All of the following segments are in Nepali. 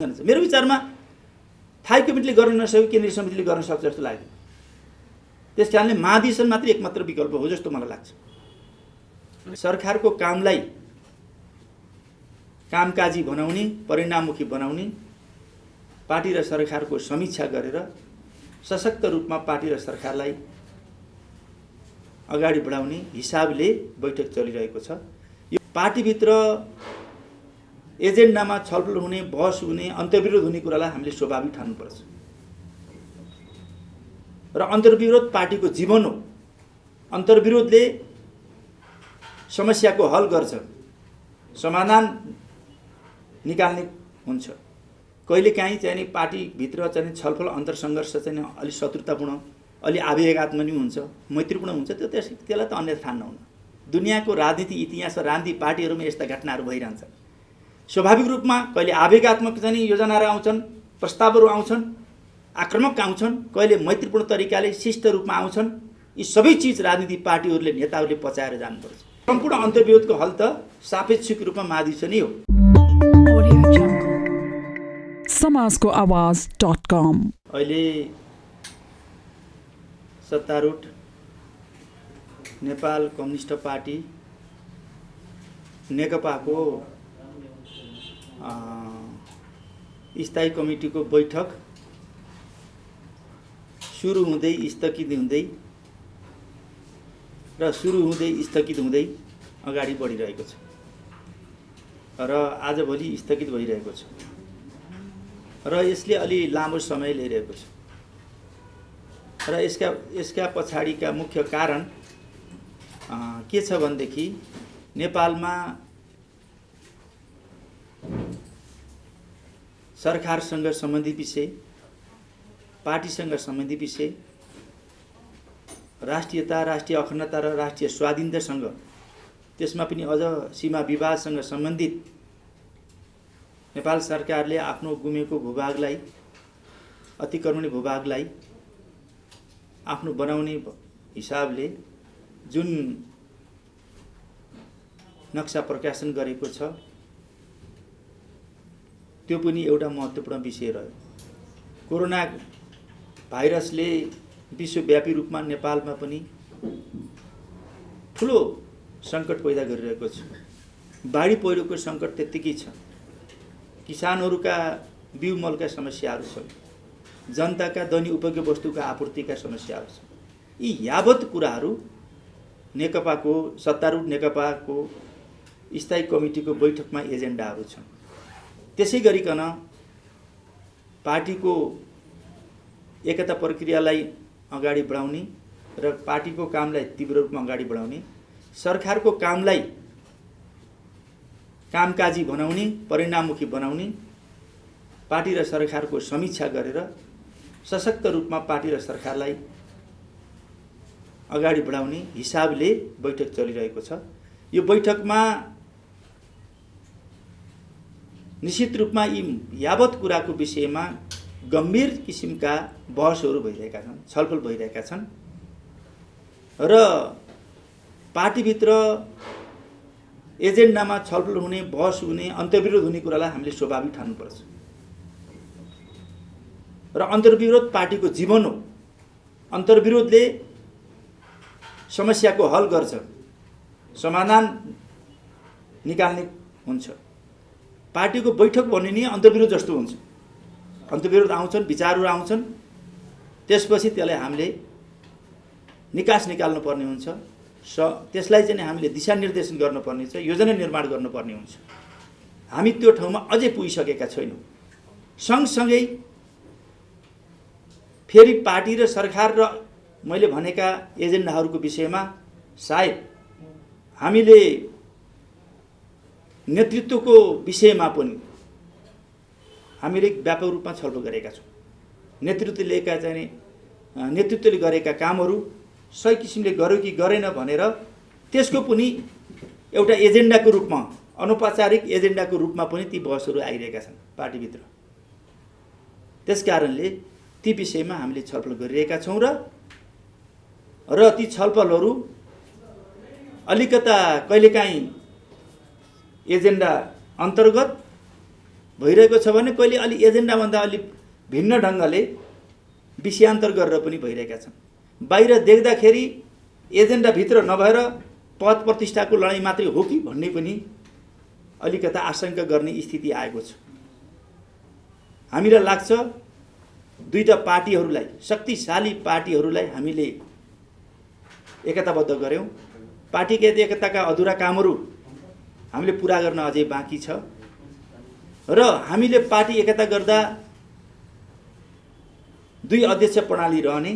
मेरो विचारमा थाई कमिटीले गर्न नसके केन्द्रीय समितिले गर्न सक्छ जस्तो लाग्दैन। त्यसकारणले महाधिवेशन मात्रै एकमात्र विकल्प हो जस्तो मलाई लाग्छ। सरकारको कामलाई कामकाजी बनाउने, परिणाममुखी बनाउने, पार्टी र सरकारको समीक्षा गरेर सशक्त रूपमा पार्टी र सरकारलाई अगाडि बढाउने हिसाबले बैठक चलिरहेको छ। यो पार्टीभित्र एजेन्डामा छलफल हुने, बहस हुने, अन्तर्विरोध हुने कुरालाई हामीले स्वाभाविक ठान्नुपर्छ र अन्तर्विरोध पार्टीको जीवन हो। अन्तर्विरोधले समस्याको हल गर्छ, समाधान निकाल्ने हुन्छ। कहिलेकाहीँ चाहिँ पार्टीभित्र चाहिँ छलफल अन्तरसङ्घर्ष चाहिँ अलि शत्रुतापूर्ण, अलि आवेगात्मक पनि हुन्छ, मैत्रीपूर्ण हुन्छ। त्यसलाई त अन्यथा ठान्न हुन्न। दुनियाँको राजनीति इतिहास र राजनीतिक पार्टीहरूमा यस्ता घटनाहरू भइरहन्छ। स्वाभाविक रूपमा कहिले आवेगात्मक चाहिँ योजनाहरू आउँछन्, प्रस्तावहरू आउँछन्, आक्रामक आउँछन्, कहिले मैत्रीपूर्ण तरिकाले शिष्ट रूपमा आउँछन्। यी सबै चिज राजनीतिक पार्टीहरूले, नेताहरूले पचाएर जानुपर्छ। सम्पूर्ण अन्तर्विरोधको हल त सापेक्षिक रूपमा महाधिवेशनै हो। समाजको आवाज.com अहिले सत्तारूढ नेपाल कम्युनिस्ट पार्टी नेकपाको स्थायी कमिटीको बैठक सुरु हुँदै स्थगित हुँदै र सुरु हुँदै स्थगित हुँदै अगाडि बढिरहेको छ र आजभोलि स्थगित भइरहेको छ र यसले अलि लामो समय लिइरहेको छ र यसका पछाडिका मुख्य कारण के छ भनेदेखि नेपालमा सरकारसँग सम्बन्धित विषय, पार्टीसँग सम्बन्धित विषय, राष्ट्रियता, राष्ट्रिय अखण्डता र राष्ट्रिय स्वाधीनतासँग, त्यसमा पनि अझ सीमा विवादसँग सम्बन्धित नेपाल सरकारले आफ्नो गुमेको भूभागलाई, अतिक्रमणीय भूभागलाई आफ्नो बनाउने हिसाबले जुन नक्सा प्रकाशन गरेको छ, त्यो पनि एउटा महत्त्वपूर्ण विषय रह्यो। कोरोना भाइरसले विश्वव्यापी रूपमा नेपालमा पनि ठुलो सङ्कट पैदा गरिरहेको छ। बाढी पहिरोको सङ्कट त्यत्तिकै छ, किसानहरूका बिउ मलका समस्याहरू छन्, जनताका दैनिक उपभोग्य वस्तुका आपूर्तिका समस्याहरू छन्। यी यावत कुराहरू नेकपाको, सत्तारूढ नेकपाको स्थायी कमिटीको बैठकमा एजेन्डाहरू छन्। त्यसै गरिकन पार्टीको एकता प्रक्रियालाई अगाडि बढाउने र पार्टीको कामलाई तीव्र रूपमा अगाडि बढाउने, सरकारको कामलाई कामकाजी बनाउने, परिणाममुखी बनाउने, पार्टी र सरकारको समीक्षा गरेर सशक्त रूपमा पार्टी र सरकारलाई अगाडि बढाउने हिसाबले बैठक चलिरहेको छ। यो बैठकमा निश्चित रूपमा यी यावत कुराको विषयमा गम्भीर किसिमका बहसहरू भइरहेका छन्, छलफल भइरहेका छन् र पार्टीभित्र एजेन्डामा छलफल हुने, बहस हुने, अन्तर्विरोध हुने कुरालाई हामीले स्वाभाविक ठान्नुपर्छ र अन्तर्विरोध पार्टीको जीवन हो। अन्तर्विरोधले समस्याको हल गर्छ, समाधान निकाल्ने हुन्छ। पार्टीको बैठक भन्ने नि अन्तर्विरोध जस्तो हुन्छ। अन्तर्विरोध आउँछन्, विचारहरू आउँछन्, त्यसपछि त्यसलाई हामीले निकास निकाल्नुपर्ने हुन्छ। त्यसलाई चाहिँ हामीले दिशानिर्देशन गर्नुपर्ने हुन्छ, योजना निर्माण गर्नुपर्ने हुन्छ। हामी त्यो ठाउँमा अझै पुगिसकेका छैनौँ। सँगसँगै फेरि पार्टी र सरकार र मैले भनेका एजेन्डाहरूको विषयमा सायद हामीले नेतृत्वको विषयमा पनि हामीले व्यापक रूपमा छलफल गरेका छौँ। नेतृत्वले गरेका कामहरू सही किसिमले गर्यो कि गरेन भनेर त्यसको पनि एउटा एजेन्डाको रूपमा, अनौपचारिक एजेन्डाको रूपमा पनि ती बहसहरू आइरहेका छन् पार्टीभित्र। त्यसकारणले ती विषयमा हामीले छलफल गरिरहेका छौँ र ती छलफलहरू अलिकता कहिलेकाहीँ एजेन्डा अन्तर्गत भइरहेको छ भने कहिले अलि एजेन्डाभन्दा अलि भिन्न ढङ्गले विषयान्तर गरेर पनि भइरहेका छन्। बाहिर देख्दाखेरि एजेन्डाभित्र नभएर पद प्रतिष्ठाको लडाइँ मात्रै हो कि भन्ने पनि अलिकता आशंका गर्ने स्थिति आएको छ। हामीलाई लाग्छ दुईटा पार्टीहरूलाई, शक्तिशाली पार्टीहरूलाई हामीले एकताबद्ध गऱ्यौँ। पार्टीका एकताका अधुरा कामहरू हामीले पुरा गर्न अझै बाँकी छ र हामीले पार्टी एकता गर्दा दुई अध्यक्ष प्रणाली रहने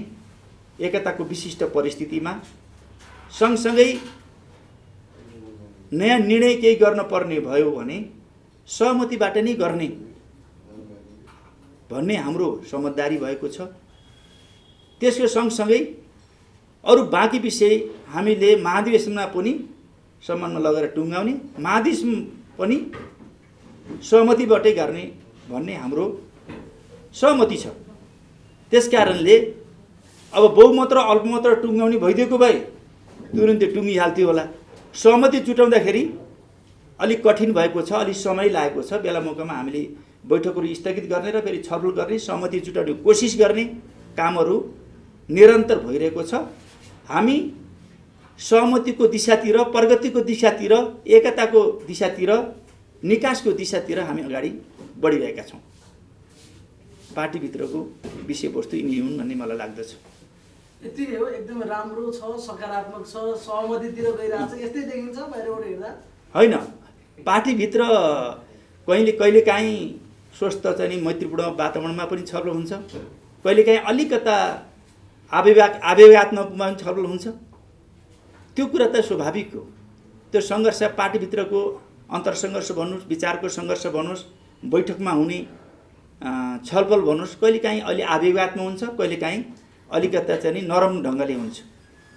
एकताको विशिष्ट परिस्थितिमा सँगसँगै नयाँ निर्णय केही गर्न पर्ने भयो भने सहमतिबाट नै गर्ने भन्ने हाम्रो समझदारी भएको छ। त्यसको सँगसँगै अरू बाँकी विषय हामीले महाधिवेशनमा पनि सम्मानमा लगेर टुङ्गाउने, महाधिवेशन पनि सहमतिबाटै गर्ने भन्ने हाम्रो सहमति छ। त्यसकारणले अब बहुमत र अल्पमत र टुङ्गाउने भइदिएको भए तुरुन्तै टुङ्गिहाल्थ्यो होला। सहमति जुटाउँदाखेरि अलिक कठिन भएको छ, अलिक समय लागेको छ। बेला मौकामा हामीले बैठकहरू स्थगित गर्ने र फेरि छलफल गर्ने, सहमति जुटाउने कोसिस गर्ने कामहरू निरन्तर भइरहेको छ। हामी सहमतिको दिशातिर, प्रगतिको दिशातिर, एकताको दिशातिर, निकासको दिशातिर हामी अगाडि बढिरहेका छौँ। पार्टीभित्रको विषयवस्तु यिनी हुन् भन्ने मलाई लाग्दछ। यति हो, एकदमै राम्रो छ, सकारात्मक छ, सहमतितिर गइरहेको छ, यस्तै देखिन्छ बाहिरबाट हेर्दा। होइन, पार्टीभित्र कहिलेकाहीँ स्वस्थ चाहिँ मैत्रीपूर्ण वातावरणमा पनि छलफल हुन्छ, कहिलेकाहीँ अलिकता आवेगात्मकमा पनि छलफल हुन्छ। त्यो कुरा त स्वाभाविक हो। त्यो सङ्घर्ष पार्टीभित्रको अन्तरसङ्घर्ष भन्नुहोस्, विचारको सङ्घर्ष भन्नुहोस्, बैठकमा हुने छलफल भन्नुहोस्, कहिलेकाहीँ अलि आवेगात्मक हुन्छ, कहिलेकाहीँ अलिकता चाहिँ नरम ढङ्गले हुन्छ।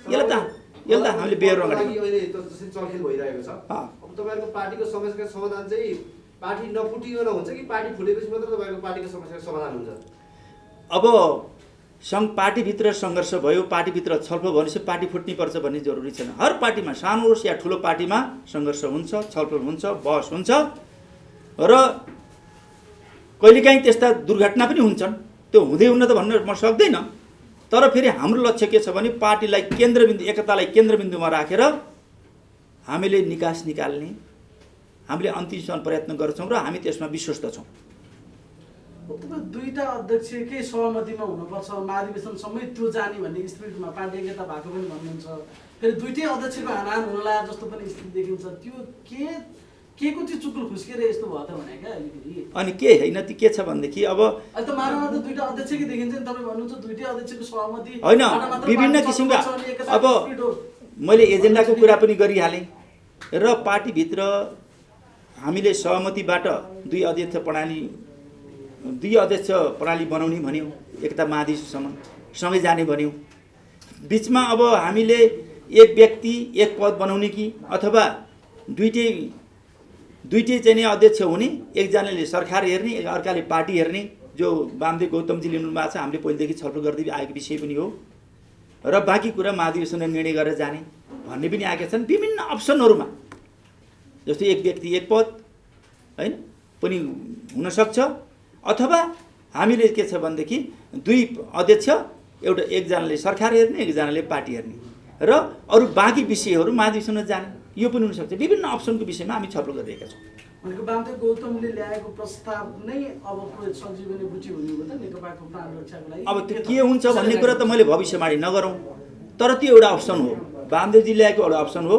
यसलाई त हामीले बेहोर्न जसरी चलखेल भइरहेको छ, अब तपाईँहरूको पार्टीको समस्याको समाधान चाहिँ पार्टी नफुटिकन हुन्छ कि पार्टी फुटेपछि मात्र तपाईँहरूको पार्टीको समस्याको समाधान हुन्छ? अब पार्टीभित्र सङ्घर्ष भयो, पार्टीभित्र छलफल भनेपछि पार्टी फुट्नुपर्छ भन्ने जरुरी छैन। हर पार्टीमा, सानो होस् या ठुलो पार्टीमा सङ्घर्ष हुन्छ, छलफल हुन्छ, बहस हुन्छ र कहिलेकाहीँ त्यस्ता दुर्घटना पनि हुन्छन्। त्यो हुँदै हुन त भन्न म सक्दैन। तर फेरि हाम्रो लक्ष्य के छ भने पार्टीलाई केन्द्रबिन्दु, एकतालाई केन्द्रबिन्दुमा राखेर हामीले निकास निकाल्ने, हामीले अन्तिमसम्म प्रयत्न गर्छौँ र हामी त्यसमा विश्वस्त छौँ। दुईटा अध्यक्षकै सहमतिमा हुनुपर्छ, महाधिवेशनसम्मै त्यो जाने भन्ने स्पिरिटमा पार्टी एकता भएको पनि भन्नुहुन्छ। फेरि दुईटै अध्यक्षको हानाहान हुन लाग्यो जस्तो पनि स्थिति देखिन्छ। त्यो के को चाहिँ चुकुल खुस्केर यस्तो भयो त भने क्या अलिकति? अनि के होइन, त्यो के छ भनेदेखि अब अहिले त मानव त दुईटा अध्यक्षकै देखिन्छ नि। तपाईँ भन्नुहुन्छ दुईटै अध्यक्षको सहमति होइन, विभिन्न किसिमका। अब मैले एजेन्डाको कुरा पनि गरिहालेँ र पार्टीभित्र हामीले सहमतिबाट दुई अध्यक्ष प्रणाली बनाउने भन्यौँ, एकता महाधिवेशनसम्म सँगै जाने भन्यौँ। बिचमा अब हामीले एक व्यक्ति एक पद बनाउने कि अथवा दुईटै चाहिँ अध्यक्ष हुने, एकजनाले सरकार हेर्ने, अर्काले पार्टी हेर्ने, जो वामदेव गौतमजी लिनु भएको छ, हामीले पहिलेदेखि छलफल गर्दै आएको विषय पनि हो र बाँकी कुरा महाधिवेशनले निर्णय गरेर जाने भन्ने पनि आएका छन्। विभिन्न अप्सनहरूमा जस्तै एक व्यक्ति एक पद होइन पनि हुनसक्छ, अथवा हामीले के छ भनेदेखि दुई अध्यक्ष, एकजनाले सरकार हेर्ने, एकजनाले पार्टी हेर्ने र अरू बाँकी विषयहरू महाधिवेशनमा जाने, यो पनि हुनसक्छ। विभिन्न अप्सनको विषयमा हामी छलफल गरिरहेका छौँ। भनेको वामदेव गौतमले ल्याएको प्रस्ताव नै अब सञ्जीवनी बुटी हुने हो त नेकपाको प्राण रक्षाको लागि? अब त्यो के हुन्छ भन्ने कुरा त मैले भविष्यवाणी नगरौँ, तर त्यो एउटा अप्सन हो। वामदेवजी ल्याएको एउटा अप्सन हो।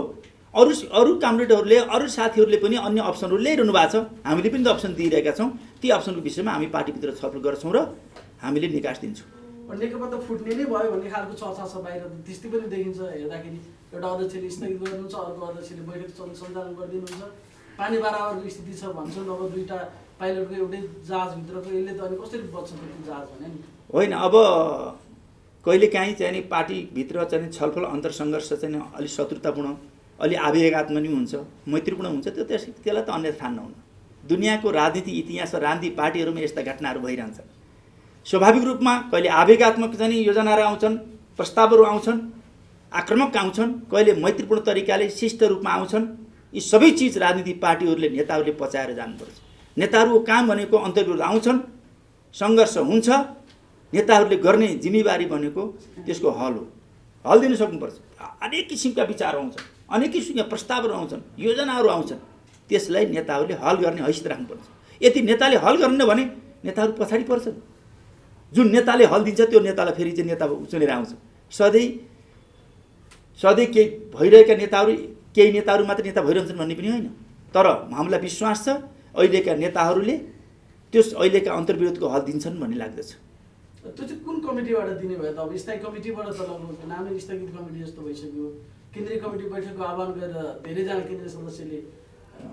अरू कमरेडहरूले, अरू साथीहरूले पनि अन्य अप्सनहरू ल्याइरहनु भएको छ। हामीले पनि त अप्सन दिइरहेका छौँ। ती अप्सनको विषयमा हामी पार्टीभित्र छलफल गर्छौँ र हामीले निकास दिन्छौँ। नेकपा त फुट्ने नै भयो भन्ने खालको चर्चा छ बाहिर, त्यस्तै पनि देखिन्छ हेर्दाखेरि। एउटा अध्यक्षले स्थगित गर्नुहुन्छ, अर्को अध्यक्षले बैठक सञ्चालन गरिदिनुहुन्छ। पानी बराबरको स्थिति छ भन्छन्। अब दुईटा पाइलटको एउटै जहाजभित्रको यसले त अनि कसरी बच्छ त्यो जहाज भने नि? होइन, अब कहिलेकाहीँ चाहिँ पार्टीभित्र चाहिँ छलफल अन्तरसङ्घर्ष चाहिँ अलिक शत्रुतापूर्ण, अलि आवेगात्मक पनि हुन्छ, मैत्रीपूर्ण हुन्छ। त्यसलाई त अन्य ठान्न हुन्न। दुनियाँको राजनीति इतिहास र राजनीतिक पार्टीहरूमा यस्ता घटनाहरू भइरहन्छ। स्वाभाविक रूपमा कहिले आवेगात्मक चाहिँ योजनाहरू आउँछन्, प्रस्तावहरू आउँछन्, आक्रामक आउँछन्, कहिले मैत्रीपूर्ण तरिकाले शिष्ट रूपमा आउँछन्। यी सबै चिज राजनीतिक पार्टीहरूले, नेताहरूले पचाएर जानुपर्छ। नेताहरूको काम भनेको अन्तर्विरोध आउँछन्, सङ्घर्ष हुन्छ, नेताहरूले गर्ने जिम्मेवारी भनेको त्यसको हल हो। हल दिन सक्नुपर्छ। अनेक किसिमका विचार आउँछन्, अनेक किसिमका प्रस्तावहरू आउँछन्, योजनाहरू आउँछन्, त्यसलाई नेताहरूले हल गर्ने हैसियत राख्नुपर्छ। यदि नेताले हल गर्ने भने नेताहरू पछाडि पर्छन्। जुन नेताले हल दिन्छ त्यो नेतालाई फेरि चाहिँ नेता चुनेर आउँछ। सधैँ केही भइरहेका नेताहरू, केही नेताहरू मात्र नेता भइरहन्छन् भन्ने पनि होइन। तर हामीलाई विश्वास छ अहिलेका नेताहरूले त्यस अहिलेका अन्तर्विरोधको हल दिन्छन् भन्ने लाग्दछ। त्यो चाहिँ कुन कमिटीबाट दिने भयो त? अब स्थायी कमिटीबाट त लगभग नामै स्थगित कमिटी जस्तो भइसक्यो। केन्द्रीय कमिटी बैठकको आह्वान गरेर धेरैजना केन्द्रीय सदस्यले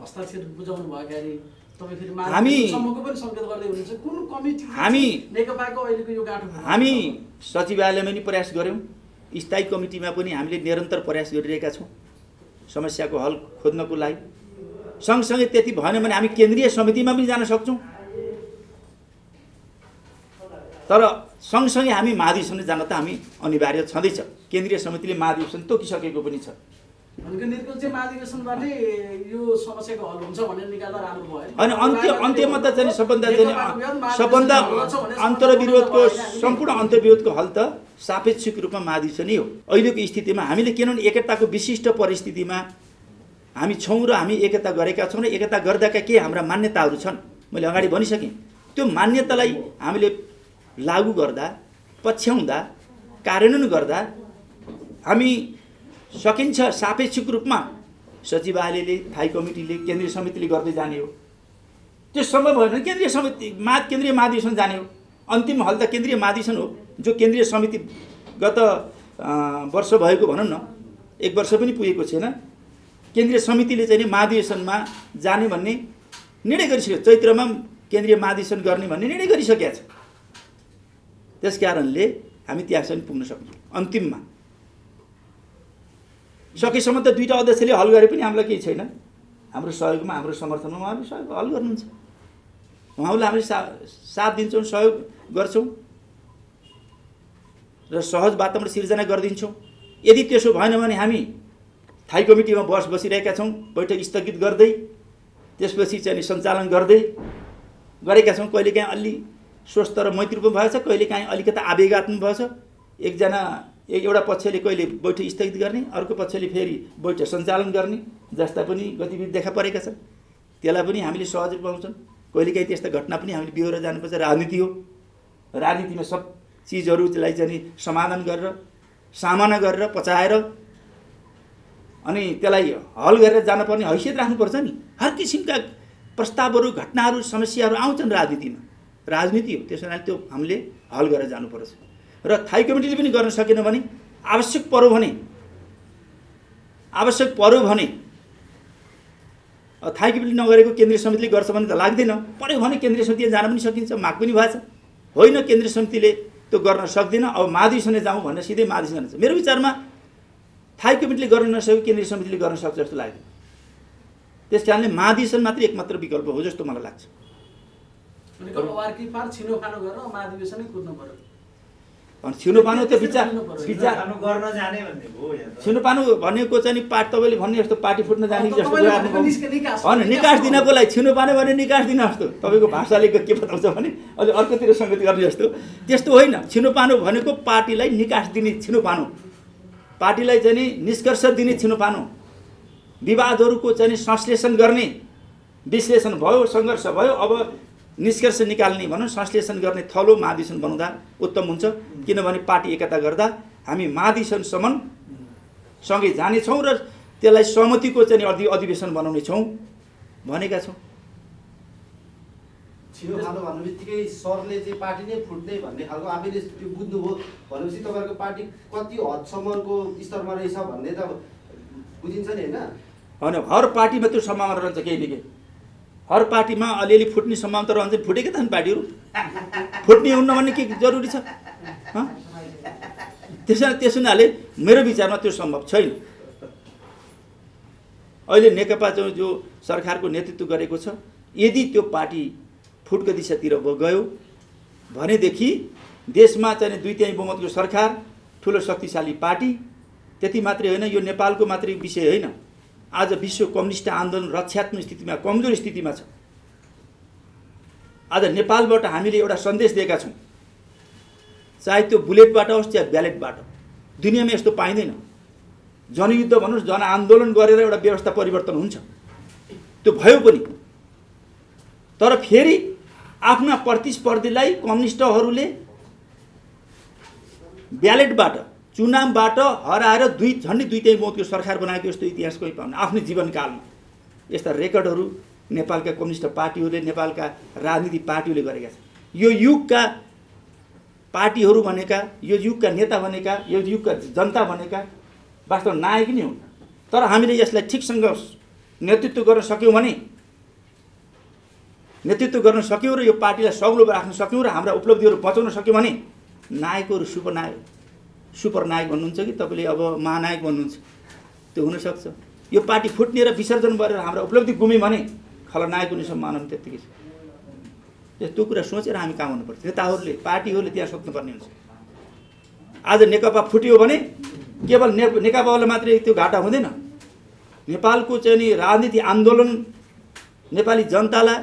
हस्ताक्षर बुझाउनु भएको अरे। तपाईँ फेरि महासम्मको पनि सङ्केत गर्दै हुनुहुन्छ। कुन कमिटी हामी नेकपाको अहिलेको यो गाँठो? हामी सचिवालयमा पनि प्रयास गऱ्यौँ, स्थायी कमिटीमा पनि हामीले निरन्तर प्रयास गरिरहेका छौँ समस्याको हल खोज्नको लागि। सँगसँगै त्यति भएन भने हामी केन्द्रीय समितिमा पनि जान सक्छौँ। तर सँगसँगै हामी महाधिवेशन जान त हामी अनिवार्य छँदैछ। केन्द्रीय समितिले महाधिवेशन तोकिसकेको पनि छ। भनेको निर्गत चाहिँ महाधिवेशनबाटै यो समस्याको हल हुन्छ भनेर निकाल्दा राम्रो भयो। अनि अन्त्यमा त चाहिँ सबभन्दा अन्तर्विरोधको सम्पूर्ण अन्तर्विरोधको हल त सापेक्षिक रूपमा महाधिवेशनै हो। अहिलेको स्थितिमा हामीले किनभने एकताको विशिष्ट परिस्थितिमा हामी छौँ र हामी एकता गरेका छौँ र एकता गर्दाका केही हाम्रा मान्यताहरू छन्। मैले अगाडि भनिसकेँ। त्यो मान्यतालाई हामीले लागू गर्दा, पछ्याउँदा, कार्यान्वयन गर्दा हामी सकिन्छ सापेक्षिक रूपमा सचिवालयले, थाई कमिटीले, केन्द्रीय समितिले गर्दै जाने हो। त्यो सम्भव भएन केन्द्रीय महाधिवेशन जाने हो। अन्तिम हल त केन्द्रीय महाधिवेशन हो, जो केन्द्रीय समिति गत वर्ष भएको भनौँ न, 1 वर्ष पनि पुगेको छैन, केन्द्रीय समितिले चाहिँ महाधिवेशनमा जाने भन्ने निर्णय गरिसक्यो। चैत्रमा केन्द्रीय महाधिवेशन गर्ने भन्ने निर्णय गरिसकेका छ। त्यस कारणले हामी त्यहाँसम्म पुग्न सक्छौँ। अन्तिममा सकेसम्म त 2टा अध्यक्षले हल गरे पनि हामीलाई केही छैन। हाम्रो सहयोगमा, हाम्रो समर्थनमा उहाँहरूले सहयोग हल गर्नुहुन्छ। उहाँहरूलाई हामीले साथ दिन्छौँ, सहयोग गर्छौँ र सहज वातावरण सिर्जना गरिदिन्छौँ। यदि त्यसो भएन भने हामी थाई कमिटीमा बसिरहेका छौँ, बैठक स्थगित गर्दै, त्यसपछि चाहिँ सञ्चालन गर्दै गरेका छौँ। कहिलेकाहीँ अलि स्वस्थ र मैत्रीपूर्ण भएछ, कहिलेकाहीँ अलिकता आवेगात्मक भएछ। एउटा पक्षले कहिले बैठक स्थगित गर्ने, अर्को पक्षले फेरि बैठक सञ्चालन गर्ने जस्ता पनि गतिविधि देखा परेका छन्। त्यसलाई पनि हामीले सहज पाउँछौँ। कहिलेकाहीँ त्यस्ता घटना पनि हामीले बिहोरेर जानुपर्छ। राजनीति हो। राजनीतिमा सब चिजहरूलाई चाहिँ समाधान गरेर, सामना गरेर, पचाएर अनि त्यसलाई हल गरेर जानुपर्ने हैसियत राख्नुपर्छ नि। हर किसिमका प्रस्तावहरू, घटनाहरू, समस्याहरू आउँछन् राजनीतिमा। राजनीति हो, त्यस कारणले त्यो हामीले हल गरेर जानुपर्छ। र थाई कमिटीले पनि गर्न सकेन भने आवश्यक पर्यो भने थाई कमिटीले नगरेको केन्द्रीय समितिले गर्छ भने त लाग्दैन। पर्यो भने केन्द्रीय समितिले जान पनि सकिन्छ। माग पनि भएको छ। होइन केन्द्रीय समितिले त्यो गर्न सक्दैन, अब महाधिवेशनले जाउँ भनेर सिधै महाधिवेशन जान्छ। मेरो विचारमा थाई कमिटीले गर्न नसकेको केन्द्रीय समितिले गर्न सक्छ जस्तो लाग्दैन। त्यस कारणले महाधिवेशन मात्र एकमात्र विकल्प हो जस्तो मलाई लाग्छ। अनि छिनोपानो त्यो विचार छिनोपानो भनेको चाहिँ पार्टी, तपाईँले भन्ने जस्तो पार्टी फुट्न जाने जस्तो होइन, निकास दिनको लागि छिनोपानो भने निकास दिन जस्तो तपाईँको भाषाले के बताउँछ भने अलि अर्कोतिर सङ्गत गर्ने जस्तो, त्यस्तो होइन। छिनोपानो भनेको पार्टीलाई निकास दिने छिनोपानो, पार्टीलाई चाहिँ निष्कर्ष दिने छिनोपानो, विवादहरूको चाहिँ संश्लेषण गर्ने, विश्लेषण भयो, सङ्घर्ष भयो, अब निष्कर्ष निकाल्ने भनौँ, संश्लेषण गर्ने थलो महाधिवेशन बनाउँदा उत्तम हुन्छ। किनभने पार्टी एकता गर्दा हामी महाधिवेशनसम्म सँगै जानेछौँ र त्यसलाई सहमतिको चाहिँ अधिवेशन बनाउने छौँ भनेका छौँ। छिनोफानो भन्नु बित्तिकै सरले चाहिँ पार्टी नै फुट्ने भन्ने खालको आफैले त्यो बुझ्नुभयो भनेपछि तपाईँहरूको पार्टी कति हदसम्मको स्तरमा रहेछ भन्ने त बुझिन्छ नि होइन? हर पार्टीमा त्यो सम्भावना रहन्छ। केही न केही हर पार्टीमा अलिअलि फुट्ने सम्भावना त रहन्छ। फुटेकै त पार्टीहरू फुट्ने हुन्न भन्ने के जरुरी छ? त्यसो हुनाले मेरो विचारमा त्यो सम्भव छैन। अहिले नेकपा जो सरकारको नेतृत्व गरेको छ, यदि त्यो पार्टी फुटको दिशातिर गयो भनेदेखि देशमा चाहिँ 2/3 बहुमतको सरकार, ठुलो शक्तिशाली पार्टी, त्यति मात्रै होइन, यो नेपालको मात्रै विषय होइन। आज विश्व कम्युनिस्ट आन्दोलन रक्षात्मक स्थितिमा, कमजोर स्थितिमा छ। आज नेपालबाट हामीले एउटा सन्देश दिएका छौँ, चाहे त्यो बुलेटबाट होस् या ब्यालेटबाट। दुनियाँमा यस्तो पाइँदैन। जनयुद्ध भन्नुहोस्, जनआन्दोलन गरेर एउटा व्यवस्था परिवर्तन हुन्छ, त्यो भयो पनि। तर फेरि आफ्ना प्रतिस्पर्धीलाई कम्युनिस्टहरूले ब्यालेटबाट, चुनावबाट हराएर झन्डै दुई मौतको सरकार बनाएको यस्तो इतिहास कोही पाउनु आफ्नो जीवनकालमा। यस्ता रेकर्डहरू नेपालका कम्युनिस्ट पार्टीहरूले, नेपालका राजनीतिक पार्टीहरूले गरेका छन्। यो युगका पार्टीहरू भनेका, यो युगका नेता भनेका, यो युगका जनता भनेका वास्तव नायक नै हुन्। तर हामीले यसलाई ठिकसँग नेतृत्व गर्न सक्यौँ भने, नेतृत्व गर्न सक्यौँ र यो पार्टीलाई सग्लो राख्न सक्यौँ र हाम्रा उपलब्धिहरू बचाउन सक्यौँ भने नायकहरू सुपर नायक भन्नुहुन्छ कि तपाईँले अब महानायक भन्नुहुन्छ, त्यो हुनसक्छ। यो पार्टी फुट्ने र विसर्जन गरेर हाम्रा उपलब्धि गुम्यौँ भने खलनायक हुने सम्भावना त्यत्तिकै छ। त्यो कुरा सोचेर हामी काम गर्नुपर्छ। नेताहरूले, पार्टीहरूले त्यहाँ सोच्नुपर्ने हुन्छ। आज नेकपा फुट्यो भने केवल नेकपालाई मात्रै त्यो घाटा हुँदैन, नेपालको चाहिँ नि राजनीति आन्दोलन, नेपाली जनतालाई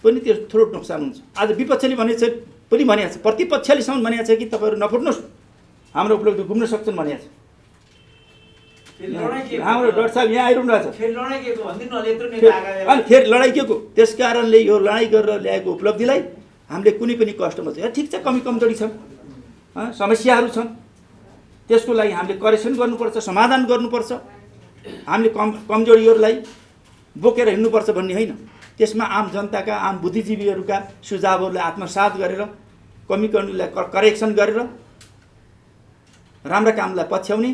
पनि त्यो थोरै नोक्सान हुन्छ। आज विपक्षले पनि भनेको छ, प्रतिपक्षलेसम्म भनेको छ कि तपाईँहरू नफुट्नुहोस्, हाम्रो उपलब्धि गुम्न सक्छन् भनेको छ। हाम्रो डाक्टर साहब यहाँ आइरहनु भएको छ। अनि फेरि लडाइँ के को? त्यस कारणले यो लडाइँ गरेर ल्याएको उपलब्धिलाई हामीले कुनै पनि कष्टमा छ, ठिक छ, कमी कमजोरी छन्, समस्याहरू छन्, त्यसको लागि हामीले करेक्सन गर्नुपर्छ, समाधान गर्नुपर्छ। हामीले कमजोरीहरूलाई बोकेर हिँड्नुपर्छ भन्ने होइन। त्यसमा आम जनताका, आम बुद्धिजीवीहरूका सुझावहरूलाई आत्मसात गरेर, कमी कमीलाई करेक्सन गरेर राम्रा कामलाई पछ्याउने,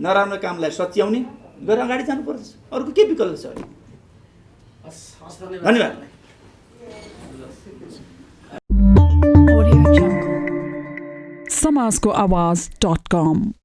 नराम्रो कामलाई सच्याउने गरेर अगाडि जानुपर्छ। अरूको के विकल्प छ? धन्यवाद। समाजको आवाज.com